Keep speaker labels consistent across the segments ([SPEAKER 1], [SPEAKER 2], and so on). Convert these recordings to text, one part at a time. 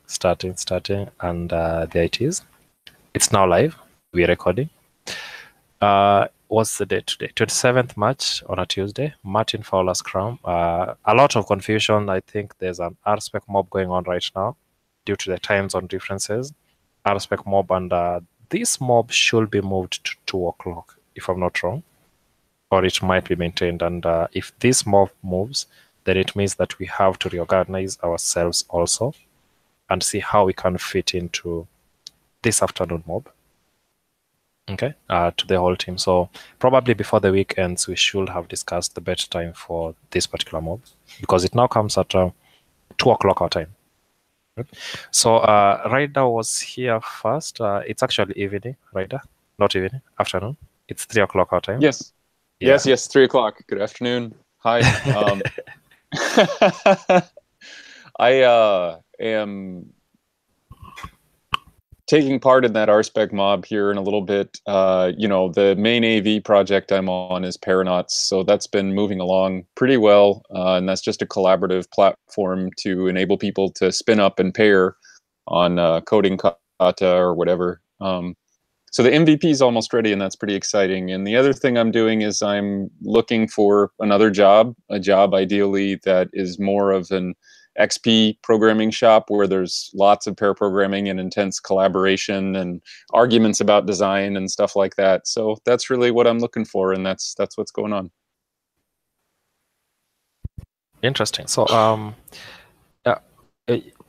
[SPEAKER 1] starting, and there it is. It's now live. We're recording. What's the date today? 27th March on a Tuesday. Martin Fowler Scrum. A lot of confusion. I think there's an RSpec mob going on right now due to the time zone differences. RSpec mob, and this mob should be moved to 2 o'clock, if I'm not wrong, or it might be maintained. And if this mob moves, then it means that we have to reorganize ourselves also and see how we can fit into this afternoon mob. Okay, to the whole team. So probably before the weekends, we should have discussed the better time for this particular mob, because it now comes at 2 o'clock our time. So Ryder was here first. It's actually evening, Ryder, not evening, afternoon. It's 3 o'clock our time.
[SPEAKER 2] Yes. Yeah. Yes, 3 o'clock. Good afternoon. Hi. I am taking part in that RSpec mob here in a little bit. The main AV project I'm on is Paranauts, so that's been moving along pretty well, and that's just a collaborative platform to enable people to spin up and pair on coding kata or whatever. So the MVP is almost ready, and that's pretty exciting. And the other thing I'm doing is I'm looking for another job, a job ideally that is more of an XP programming shop where there's lots of pair programming and intense collaboration and arguments about design and stuff like that. So that's really what I'm looking for, and that's what's going on.
[SPEAKER 1] Interesting. So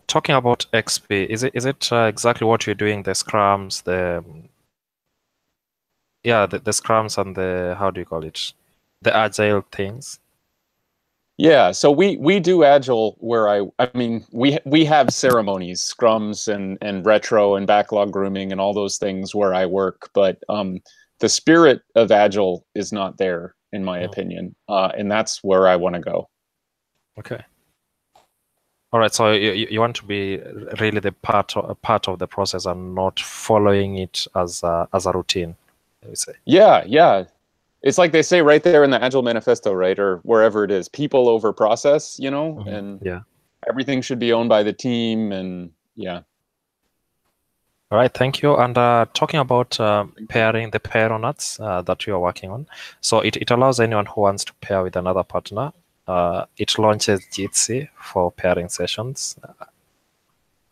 [SPEAKER 1] talking about XP, is it exactly what you're doing? The scrums, the scrums and the, how do you call it, the agile things?
[SPEAKER 2] Yeah, so we do agile where I mean we have ceremonies, scrums and retro and backlog grooming and all those things where I work, but the spirit of agile is not there in my opinion, and that's where I want to go. Okay.
[SPEAKER 1] All right, so you want to be really the part of the process and not following it as a routine, I would say.
[SPEAKER 2] Yeah. It's like they say right there in the Agile Manifesto, right? Or wherever it is, people over process, and everything should be owned by the team, and yeah.
[SPEAKER 1] All right, thank you. And talking about pairing, the Paranauts that you are working on. So it allows anyone who wants to pair with another partner. It launches Jitsi for pairing sessions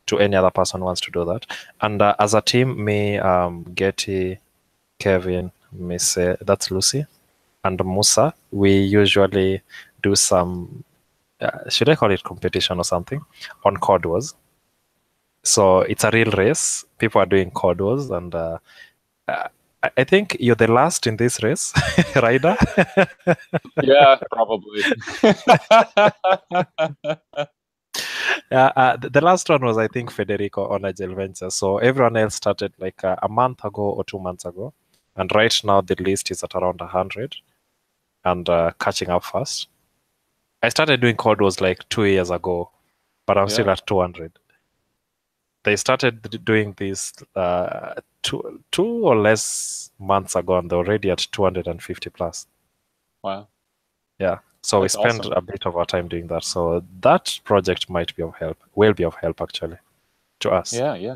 [SPEAKER 1] to any other person who wants to do that. And as a team, me, Getty, Kevin, that's Lucy, and Musa, we usually do some, should I call it competition or something, on Code Wars. So it's a real race. People are doing Code Wars, and I think you're the last in this race, Ryder.
[SPEAKER 2] Yeah, probably.
[SPEAKER 1] The last one was, I think, Federico on Agile Venture. So everyone else started like a month ago or 2 months ago. And right now the list is at around 100 and catching up fast. I started doing Code Wars like 2 years ago, but I'm still at 200. They started doing this two or less months ago, and they're already at 250 plus.
[SPEAKER 2] Wow.
[SPEAKER 1] Yeah. So that's we spend awesome. A bit of our time doing that. So that project might be of help, will be of help actually to us.
[SPEAKER 2] Yeah.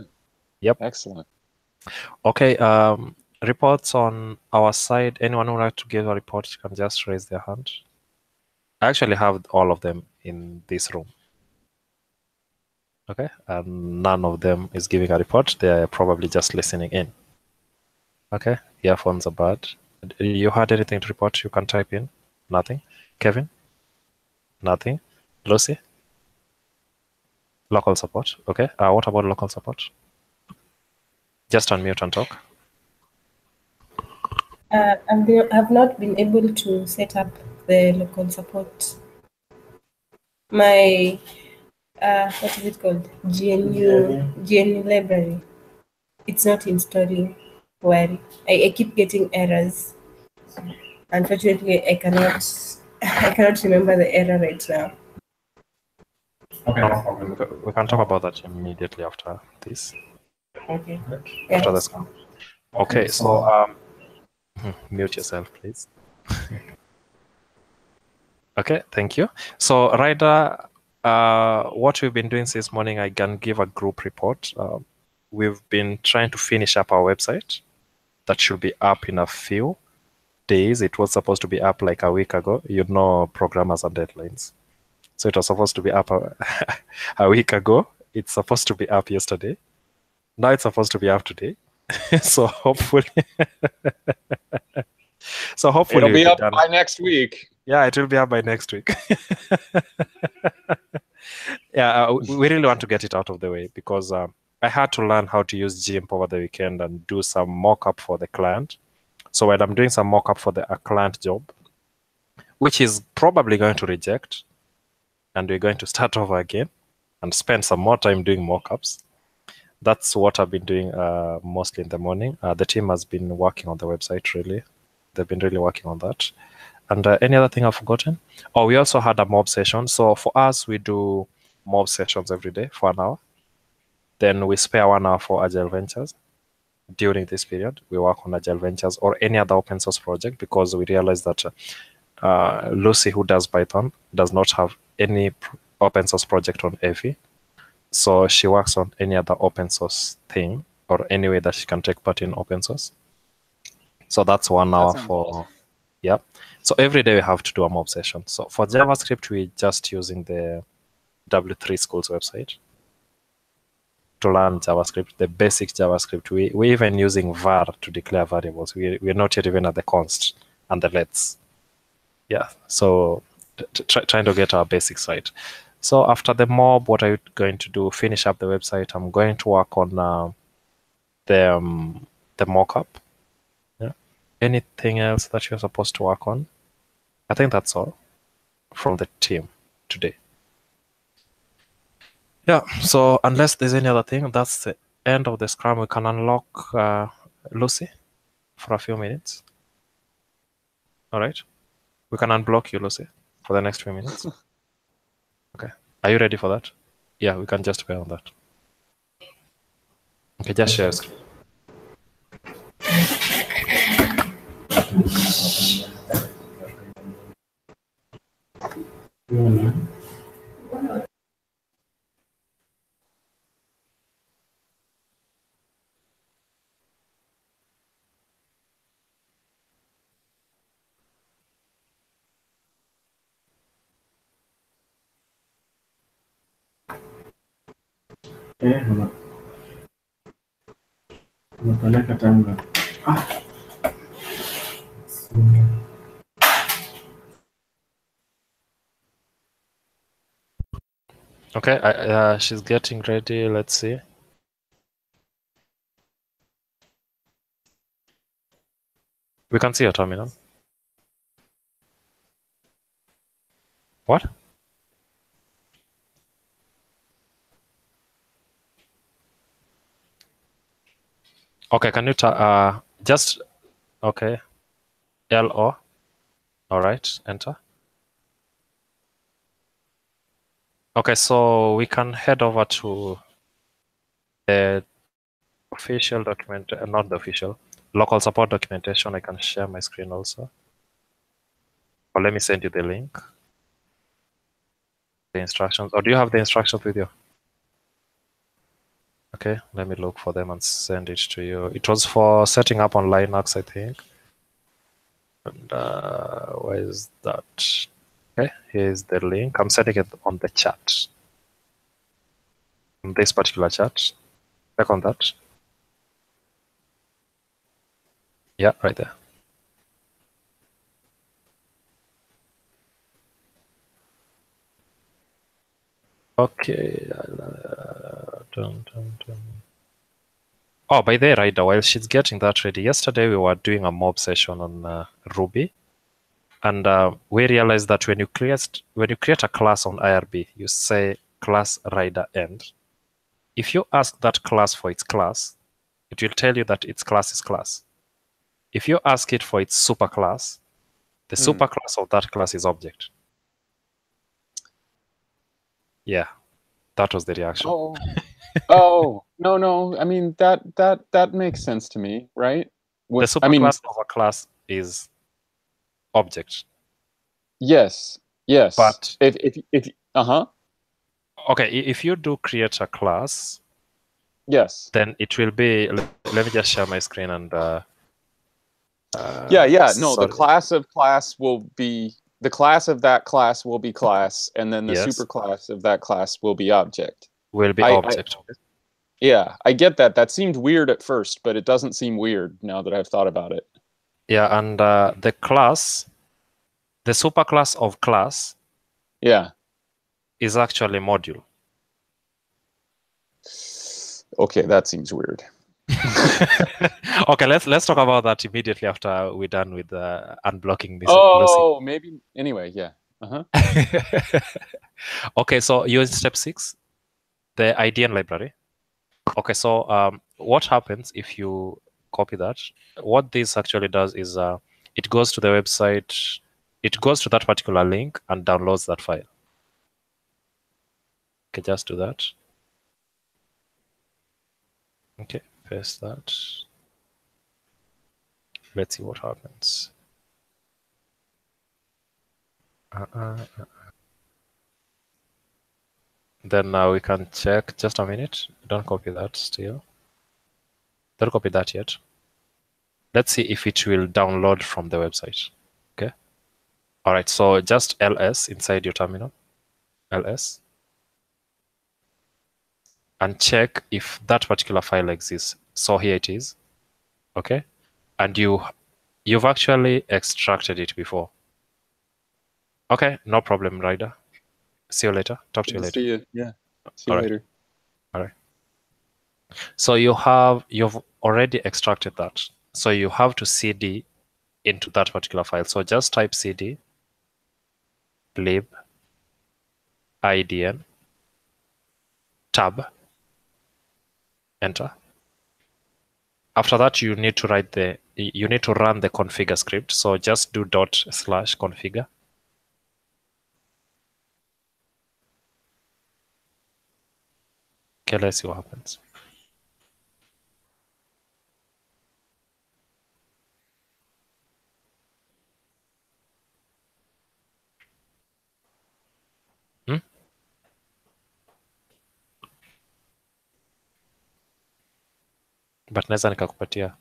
[SPEAKER 1] Yep.
[SPEAKER 2] Excellent.
[SPEAKER 1] Okay. Reports on our side. Anyone who would like to give a report can just raise their hand. I actually have all of them in this room. Okay, and none of them is giving a report. They are probably just listening in. Okay, earphones are bad. You had anything to report? You can type in. Nothing. Kevin? Nothing. Lucy? Local support. Okay, what about local support? Just unmute and talk.
[SPEAKER 3] I have not been able to set up the local support. My, what is it called? GNU library. It's not installing well. I keep getting errors. Unfortunately, I cannot remember the error right now.
[SPEAKER 1] Okay, no problem. We can talk about that immediately after this.
[SPEAKER 3] Okay.
[SPEAKER 1] After this one. Okay, so mute yourself, please. Okay, thank you. So Ryder, What we've been doing since morning, I can give a group report. We've been trying to finish up our website. That should be up in a few days. It was supposed to be up like a week ago. You know, programmers and deadlines. So it was supposed to be up a week ago. It's supposed to be up yesterday. Now it's supposed to be up today. so hopefully,
[SPEAKER 2] It'll be
[SPEAKER 1] we'll
[SPEAKER 2] up
[SPEAKER 1] done.
[SPEAKER 2] by next week.
[SPEAKER 1] Yeah, it will be up by next week. Yeah, we really want to get it out of the way because I had to learn how to use GIMP over the weekend and do some mock-up for the client. So when I'm doing some mock-up for a client job, which is probably going to reject, and we're going to start over again and spend some more time doing mock-ups. That's what I've been doing mostly in the morning. The team has been working on the website, really. They've been really working on that. And any other thing I've forgotten? Oh, we also had a mob session. So for us, we do mob sessions every day for an hour. Then we spare 1 hour for Agile Ventures. During this period, we work on Agile Ventures or any other open source project because we realize that Lucy, who does Python, does not have any open source project on AV. So she works on any other open source thing or any way that she can take part in open source. So that's 1 hour for, yeah. So every day we have to do a mob session. So for JavaScript, we're just using the W3 Schools website to learn JavaScript, the basic JavaScript. We're even using var to declare variables. We're not yet even at the const and the lets. Yeah, so trying to get our basics right. So after the mob, what are you going to do? Finish up the website. I'm going to work on the mock-up. Yeah. Anything else that you're supposed to work on? I think that's all from the team today. Yeah, so unless there's any other thing, that's the end of the Scrum. We can unlock Lucy for a few minutes. All right. We can unblock you, Lucy, for the next few minutes. Okay. Are you ready for that? Yeah, we can just wait on that. Okay, just share screen.
[SPEAKER 4] Unapeleka Tanga.
[SPEAKER 1] Okay, she's getting ready. Let's see. We can see your terminal. What? Okay, can you just okay. LO. All right, enter. Okay, so we can head over to the official document, not the official, local support documentation. I can share my screen also. Or let me send you the link. The instructions. Or do you have the instructions with you? Okay, let me look for them and send it to you. It was for setting up on Linux, I think. And where is that? Okay, here's the link. I'm sending it on the chat. In this particular chat. Click on that. Yeah, right there. Okay. Oh, by the way, while she's getting that ready, yesterday we were doing a mob session on Ruby, and we realized that when you create a class on IRB, you say class rider end. If you ask that class for its class, it will tell you that its class is class. If you ask it for its superclass, the superclass of that class is object. Yeah, that was the reaction.
[SPEAKER 2] Oh, no. I mean, that makes sense to me, right?
[SPEAKER 1] The superclass of a class is object.
[SPEAKER 2] Yes.
[SPEAKER 1] But
[SPEAKER 2] if
[SPEAKER 1] Okay, if you do create a class,
[SPEAKER 2] Yes.
[SPEAKER 1] then it will be. Let me just share my screen and.
[SPEAKER 2] Yeah. No, the
[SPEAKER 1] sorry.
[SPEAKER 2] class of class will be the class of that class will be class, and then the
[SPEAKER 1] Yes.
[SPEAKER 2] superclass of that class will be object.
[SPEAKER 1] Will be object.
[SPEAKER 2] Yeah, I get that. That seemed weird at first, but it doesn't seem weird now that I've thought about it.
[SPEAKER 1] Yeah, and the class, the superclass of class,
[SPEAKER 2] Yeah.
[SPEAKER 1] is actually module.
[SPEAKER 2] Okay, that seems weird.
[SPEAKER 1] Okay, let's talk about that immediately after we're done with unblocking this.
[SPEAKER 2] Oh, maybe. Anyway, yeah. Uh-huh.
[SPEAKER 1] Okay, so you're in step 6, the IDN library. Okay, so what happens if you copy that? What this actually does is it goes to the website, it goes to that particular link and downloads that file. Okay, just do that. Okay, paste that. Let's see what happens. Then we can check. Just a minute. Don't copy that still. Don't copy that yet. Let's see if it will download from the website. Okay. All right. So just ls inside your terminal. Ls. And check if that particular file exists. So here it is. Okay. And you've actually extracted it before. Okay. No problem, Ryder. See you later. Talk to you later.
[SPEAKER 2] See you. Yeah. See you later.
[SPEAKER 1] All right. So you've already extracted that. So you have to cd into that particular file. So just type cd lib idn tab, enter. After that, you need to run the configure script. So just do /configure. Okay, let's see what happens. But naweza nikakupatia.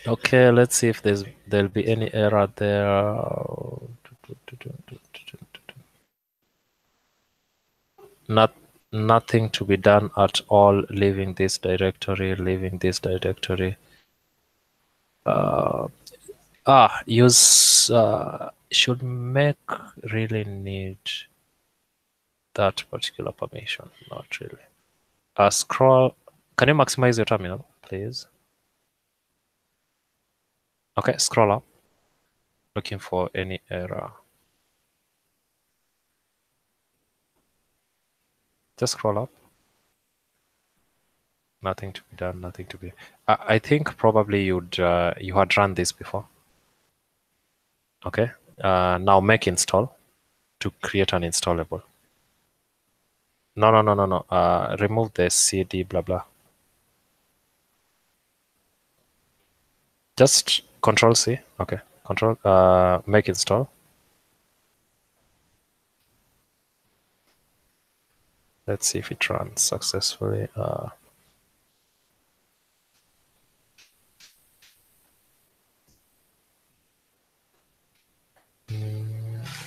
[SPEAKER 1] Okay, let's see if there'll be any error there. Nothing to be done at all. Leaving this directory. Use should make really need that particular permission. Not really. Scroll. Can you maximize your terminal, please? Okay, scroll up. Looking for any error. Just scroll up. Nothing to be done. Nothing to be. I think probably you had run this before. Okay. Now make install to create an installable. No. Remove the cd blah blah. Just Control C. Okay. Control make install. Let's see if it runs successfully.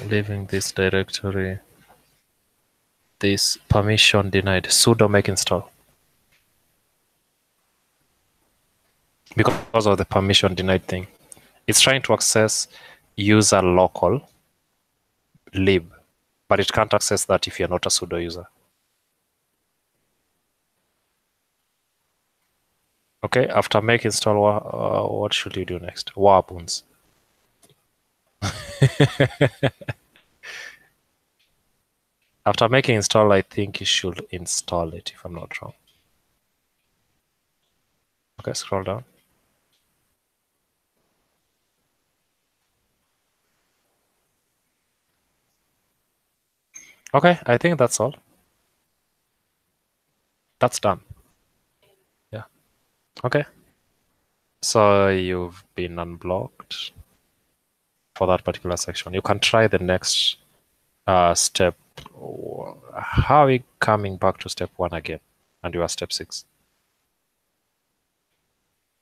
[SPEAKER 1] Leaving this directory. This permission denied. Sudo make install. Because of the permission denied thing. It's trying to access user local lib, but it can't access that if you're not a sudo user. Okay, after make install, what should you do next? What happens? After making install, I think you should install it if I'm not wrong. Okay, scroll down. Okay, I think that's all. That's done. Yeah. Okay. So you've been unblocked for that particular section. You can try the next step. How are we coming back to step 1 again? And you are step 6.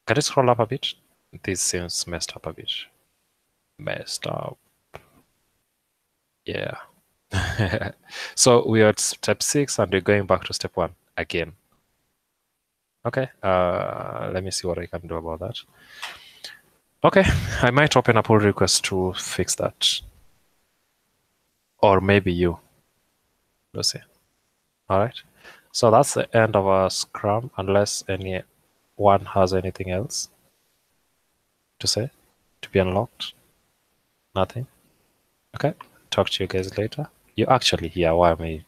[SPEAKER 1] Can you scroll up a bit? This seems messed up a bit. Messed up. Yeah. So we are at step 6 and we're going back to step 1 again. Okay. Let me see what I can do about that. Okay. I might open a pull request to fix that. Or maybe you. We'll see. All right. So that's the end of our Scrum, unless anyone has anything else to say, to be unlocked. Nothing. Okay. Talk to you guys later. You're actually here. Why am I